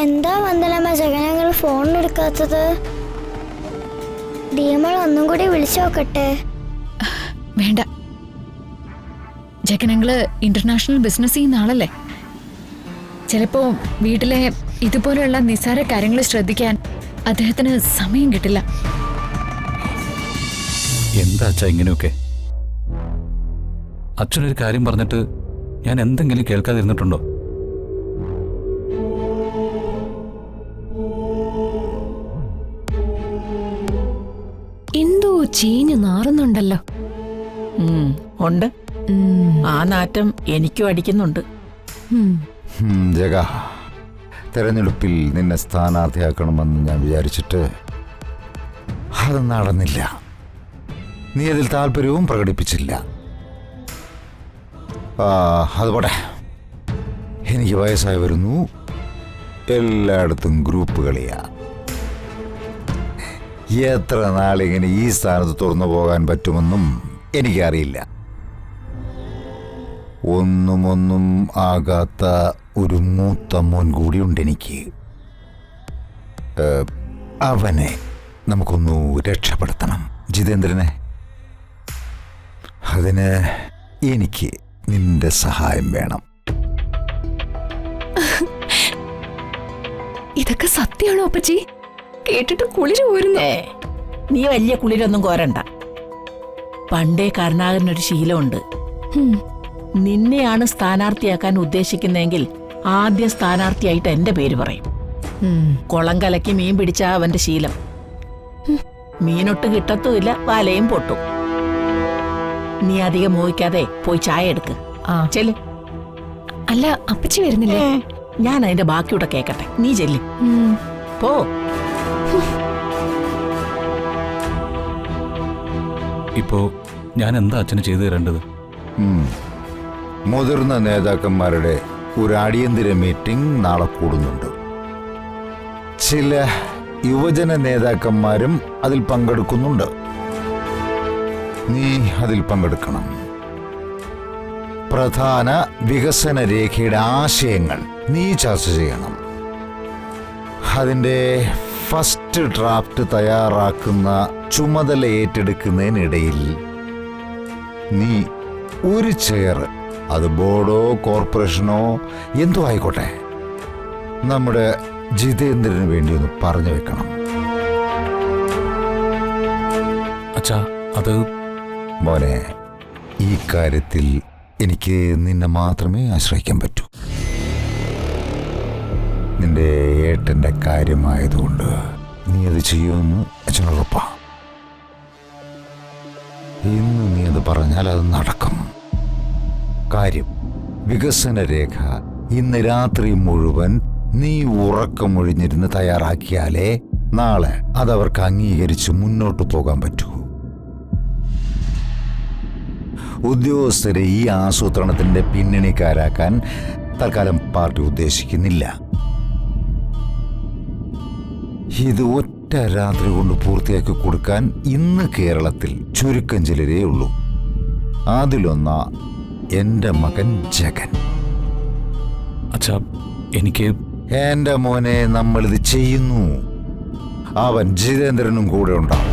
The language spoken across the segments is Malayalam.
എന്താ വന്ദനമ്മ ജഗനങ്ങൾ ഫോൺ എടുക്കാത്തത്? ഡിയമ്മൾ ഒന്നും കൂടി വിളിച്ചു നോക്കട്ടെ? വേണ്ട, ജഗനങ്ങള് ഇന്റർനാഷണൽ ബിസിനസ് ചെയ്യുന്ന ആളല്ലേ. ചിലപ്പോ വീട്ടിലെ ഇതുപോലെയുള്ള നിസ്സാര കാര്യങ്ങൾ ശ്രദ്ധിക്കാൻ അദ്ദേഹത്തിന് സമയം കിട്ടില്ല. എന്താ അച്ഛാ ഇങ്ങനെയൊക്കെ? അച്ഛനൊരു കാര്യം പറഞ്ഞിട്ട് ഞാൻ എന്തെങ്കിലും കേൾക്കാതിരുന്നിട്ടുണ്ടോ? എന്തോ ചീഞ്ഞു നാറുന്നുണ്ടല്ലോ. ഉണ്ട്. ആ നാറ്റം എനിക്കും അടിക്കുന്നുണ്ട്. ജഗ, തെരഞ്ഞെടുപ്പിൽ നിന്നെ സ്ഥാനാർത്ഥിയാക്കണമെന്ന് ഞാൻ വിചാരിച്ചിട്ട് അത് നടന്നില്ല. നീ അതിൽ താല്പര്യവും പ്രകടിപ്പിച്ചില്ല. അതുപോട്ടെ, എനിക്ക് വയസ്സായി വരുന്നു. എല്ലായിടത്തും ഗ്രൂപ്പ് കളിയാ. എത്ര നാളിങ്ങനെ ഈ സ്ഥാനത്ത് തുറന്നു പോകാൻ പറ്റുമെന്നും എനിക്കറിയില്ല. ഒന്നും ആകാത്ത ഒരു മൂത്ത മോൻ കൂടിയുണ്ട് എനിക്ക്. അവനെ നമുക്കൊന്നു രക്ഷപ്പെടുത്തണം, ജിതേന്ദ്രനെ. അതിന് എനിക്ക് നിന്റെ സഹായം വേണം. ഇതൊക്കെ സത്യമാണോ അപ്പച്ചി? കേട്ടിട്ട് കുളിര് പോരുന്നു. നീ വലിയ കുളിരൊന്നും കോരണ്ട. പണ്ടേ കരുണാകരനൊരു ശീലമുണ്ട്. നിന്നെയാണ് സ്ഥാനാർത്ഥിയാക്കാൻ ഉദ്ദേശിക്കുന്നെങ്കിൽ ആദ്യ സ്ഥാനാർത്ഥിയായിട്ട് എന്റെ പേര് പറയും. കുളം കലക്കി മീൻ പിടിച്ച അവന്റെ ശീലം. മീനൊട്ട് കിട്ടത്തുമില്ല, വലയും പൊട്ടും. നീ അധികം മോഹിക്കാതെ പോയി ചായ എടുക്ക്. ചെല്ല്. അല്ല, അപ്പച്ചി വരുന്നില്ലേ? ഞാൻ അതിന്റെ ബാക്കിയൂടെ കേക്കട്ടെ. നീ ചെല്ല്, പോ. ഇപ്പോ ഞാൻ എന്താ അച്ഛന് ചെയ്തു തരേണ്ടത്? മുതിർന്ന നേതാക്കന്മാരുടെ ഒരു അടിയന്തര മീറ്റിംഗ് നാളെ കൂടുന്നുണ്ട്. ചില യുവജന നേതാക്കന്മാരും അതിൽ പങ്കെടുക്കുന്നുണ്ട്. നീ അതിൽ പങ്കെടുക്കണം. പ്രധാന വികസന രേഖയുടെ ആശയങ്ങൾ നീ ചർച്ച ചെയ്യണം. അതിൻ്റെ ഫസ്റ്റ് ഡ്രാഫ്റ്റ് തയ്യാറാക്കുന്ന ചുമതല ഏറ്റെടുക്കുന്നതിനിടയിൽ നീ ഒരു ചെയർ, അത് ബോർഡോ കോർപ്പറേഷനോ എന്തോ ആയിക്കോട്ടെ, നമ്മുടെ ജിതേന്ദ്രന് വേണ്ടി ഒന്ന് പറഞ്ഞു വെക്കണം. അച്ഛാ, അത് മോനെ, ഈ കാര്യത്തിൽ എനിക്ക് നിന്നെ മാത്രമേ ആശ്രയിക്കാൻ പറ്റൂ. നിന്റെ ഏട്ടൻ്റെ കാര്യമായതുകൊണ്ട് നീ അത് ചെയ്യുമെന്ന് അച്ഛനുറപ്പാ. ഇന്ന് നീ അത് പറഞ്ഞാൽ അത് നടക്കും. കാര്യം, വികസന രേഖ ഇന്ന് രാത്രി മുഴുവൻ നീ ഉറക്കമൊഴിഞ്ഞിരുന്ന് തയ്യാറാക്കിയാലേ നാളെ അതവർക്ക് അംഗീകരിച്ച് മുന്നോട്ട് പോകാൻ പറ്റൂ. ഉദ്യോഗസ്ഥരെ ഈ ആസൂത്രണത്തിന്റെ പിന്നണിക്കാരാക്കാൻ തൽക്കാലം പാർട്ടി ഉദ്ദേശിക്കുന്നില്ല. ഇത് ഒറ്റ രാത്രി കൊണ്ട് പൂർത്തിയാക്കി കൊടുക്കാൻ ഇന്ന് കേരളത്തിൽ ചുരുക്കം ചിലരേ ഉള്ളൂ. അതിലൊന്നാ എന്റെ മകൻ ജഗൻ. അച്ഛാ, എനിക്ക് എന്റെ മോനെ, നമ്മളിത് ചെയ്യുന്നു. അവൻ ജിതേന്ദ്രനും കൂടെ ഉണ്ടാവും.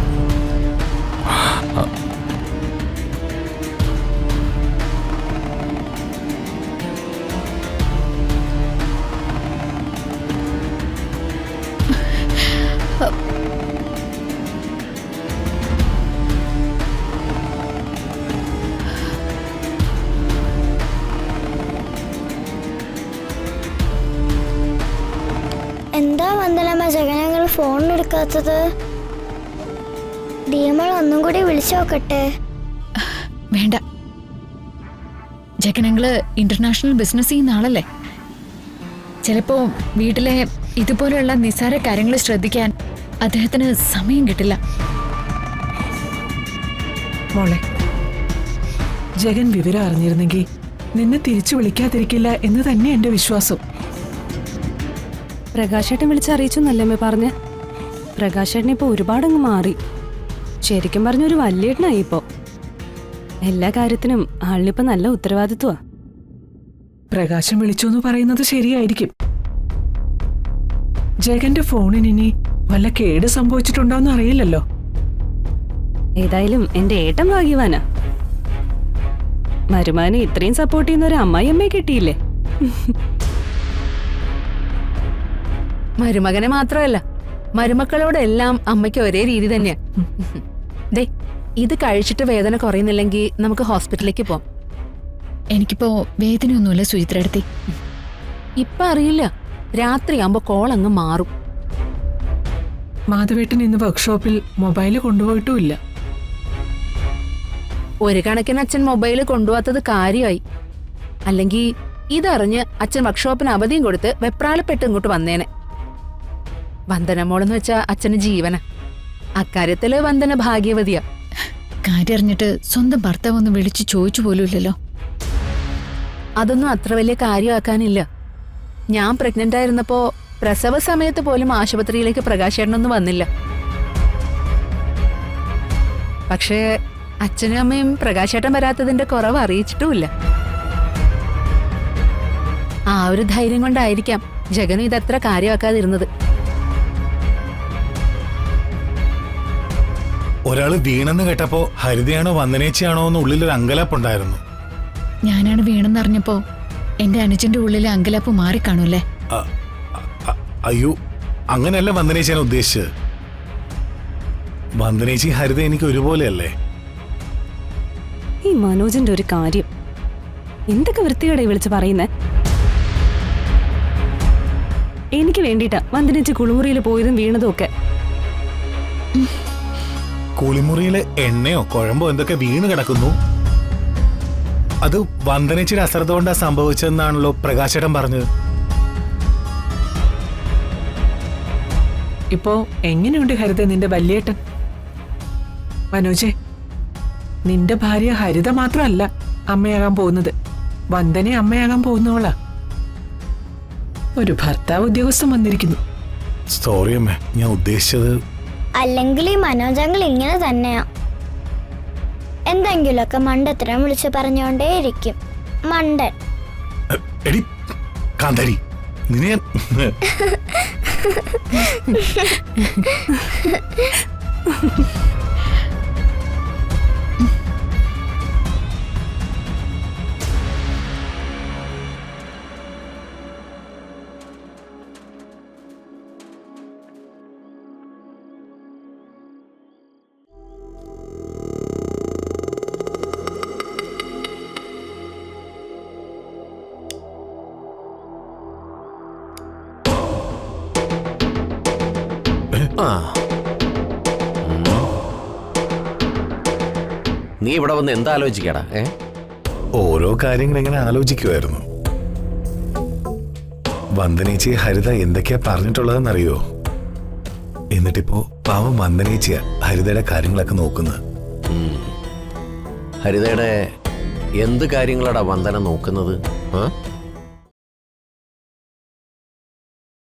എന്താ വന്ദനമ്മ ജഗനങ്ങൾ ഫോൺ എടുക്കാത്തത്? ഡിയമ്മൾ ഒന്നും കൂടി വിളിച്ചു നോക്കട്ടെ? വേണ്ട, ജഗനങ്ങള് ഇന്റർനാഷണൽ ബിസിനസ് ചെയ്യുന്ന ആളല്ലേ. ചിലപ്പോ വീട്ടിലെ ഇതുപോലെയുള്ള നിസ്സാര കാര്യങ്ങൾ ശ്രദ്ധിക്കാൻ അദ്ദേഹത്തിന് സമയം കിട്ടില്ല. മോളെ, ജഗൻ വിവരം അറിഞ്ഞിരുന്നെങ്കിൽ നിന്നെ തിരിച്ചു വിളിക്കാതിരിക്കില്ല എന്ന് തന്നെ എന്റെ വിശ്വാസം. പ്രകാശേട്ടൻ വിളിച്ചറിയിച്ചെന്നല്ലേ പറഞ്ഞ്? പ്രകാശേട്ടൻ ഇപ്പൊ ഒരുപാടങ്ങ് മാറി. ശരിക്കും പറഞ്ഞൊരു വല്യേട്ടനായി ഇപ്പോ. എല്ലാ കാര്യത്തിനും ആളിനിപ്പോ നല്ല ഉത്തരവാദിത്വമാ. പ്രകാശം വിളിച്ചു എന്ന് പറയുന്നത് ശരിയായിരിക്കും. ജഗന്റെ ഫോണിന് ഇനി വല്ല കേട് സംഭവിച്ചിട്ടുണ്ടോന്ന് അറിയില്ലല്ലോ. ഏതായാലും എന്റെ ഏട്ടൻ ഭാഗ്യവാനാ. മരുമാനെ ഇത്രയും സപ്പോർട്ട് ചെയ്യുന്ന ഒരു അമ്മായിയമ്മയെ കിട്ടിയില്ലേ. മരുമകനെ മാത്രമല്ല, മരുമക്കളോടെല്ലാം അമ്മയ്ക്ക് ഒരേ രീതി തന്നെയാ. ദേ, ഇത് കഴിച്ചിട്ട് വേദന കുറയുന്നില്ലെങ്കിൽ നമുക്ക് ഹോസ്പിറ്റലിലേക്ക് പോവാം. എനിക്കിപ്പോ വേദനയൊന്നുമില്ല സുചിത്രടുത്തി. ഇപ്പൊ അറിയില്ല, രാത്രിയാകുമ്പോ കോൾ അങ്ങ് മാറും. മാധവേട്ടൻ ഇന്ന് വർക്ക്ഷോപ്പിൽ മൊബൈല് കൊണ്ടുപോയിട്ടുമില്ല. ഒരു കണക്കിന് അച്ഛൻ മൊബൈല് കൊണ്ടുപോകാത്തത് കാര്യമായി. അല്ലെങ്കിൽ ഇതറിഞ്ഞ് അച്ഛൻ വർക്ക്ഷോപ്പിന് അവധിയും കൊടുത്ത് വെപ്രാളപ്പെട്ട് ഇങ്ങോട്ട് വന്നേനെ. വന്ദനമോളെന്ന് വെച്ചാ അച്ഛന് ജീവന. അക്കാര്യത്തില് വന്ദന ഭാഗ്യവതിയാ. കാര്യം അറിഞ്ഞിട്ട് സ്വന്തം ഭർത്താവ് ഒന്ന് വിളിച്ച് ചോദിച്ചു പോലും ഇല്ലല്ലോ. അതൊന്നും അത്ര വലിയ കാര്യമാക്കാനില്ല. ഞാൻ പ്രഗ്നന്റ് ആയിരുന്നപ്പോ പ്രസവ സമയത്ത് പോലും ആശുപത്രിയിലേക്ക് പ്രകാശേട്ടനൊന്നും വന്നില്ല. പക്ഷേ അച്ഛനും അമ്മയും പ്രകാശേട്ടൻ വരാത്തതിന്റെ കുറവ് അറിയിച്ചിട്ടുമില്ല. ആ ഒരു ധൈര്യം കൊണ്ടായിരിക്കാം ജഗനും ഇതത്ര കാര്യമാക്കാതിരുന്നത്. ഒരാള് വീണെന്ന് കേട്ടപ്പോ ഹരിതയാണോ വന്ദനേച്ചിയാണോ എന്ന് ഉള്ളിലൊരു അങ്കലാപ്പുണ്ടായിരുന്നു. ഞാനാണ് വീണെന്നറിഞ്ഞപ്പോ എന്റെ അനുജന്റെ ഉള്ളിലെ അങ്കലാപ്പ് മാറിക്കാണൂല്ലേ? അയ്യോ, അങ്ങനെയല്ല വന്ദനേച്ചിയാണ് ഉദ്ദേശിച്ചത്. വന്ദനേച്ചി ഹരിത എനിക്ക് ഒരുപോലെയല്ലേ. ഈ മനോജിന്റെ ഒരു കാര്യം എന്തൊക്കെ വൃത്തികേടായി വിളിച്ച് പറയുന്നേ. എനിക്ക് വേണ്ടിട്ടാ വന്ദനേച്ചി കുളിമുറിയിൽ പോയതും വീണതും ഒക്കെ. കുളിമുറിയിലെ എണ്ണയോ കുഴമ്പോ എന്തൊക്കെ വീണ് കിടക്കുന്നു. അത് വന്ദനേച്ചിയുടെ അശ്രദ്ധ കൊണ്ടാ സംഭവിച്ചതെന്നാണല്ലോ പ്രകാശേട്ടൻ പറഞ്ഞത്. ഇപ്പോ എങ്ങനെയുണ്ട് ഹരിത നിന്റെ വല്യേട്ടൻ? മനോജെ, നിന്റെ ഭാര്യ ഹരിത മാത്രമല്ല അമ്മയാകാൻ പോകുന്നത്, വന്ദനെ അമ്മയാകാൻ പോകുന്നവളാ. ഒരു ഭർത്താവ് ഉദ്യോഗസ്ഥൻ വന്നിരിക്കുന്നു. സോറി അമ്മേ, ഞാൻ ഉദ്ദേശിച്ചത്. അല്ലെങ്കിൽ ഈ മനോജങ്ങൾ ഇങ്ങനെ തന്നെയാ, എന്തെങ്കിലുമൊക്കെ മണ്ടത്തരം വിളിച്ച് പറഞ്ഞോണ്ടേയിരിക്കും. മണ്ടൻ. എടി കാന്താരി, നിന്നെ നീ ഇവിടെ വന്ന് എന്താ ആലോചിക്കടാ? ഓരോ കാര്യങ്ങൾ ഇങ്ങനെ ആലോചിക്കുമായിരുന്നു. വന്ദനേച്ചി ഹരിത എന്തൊക്കെയാ പറഞ്ഞിട്ടുള്ളതെന്നറിയോ? എന്നിട്ടിപ്പോ പാവം വന്ദനേച്ചിയാ ഹരിതയുടെ കാര്യങ്ങളൊക്കെ നോക്കുന്നത്. ഹരിതയുടെ എന്ത് കാര്യങ്ങളാടാ വന്ദന നോക്കുന്നത്?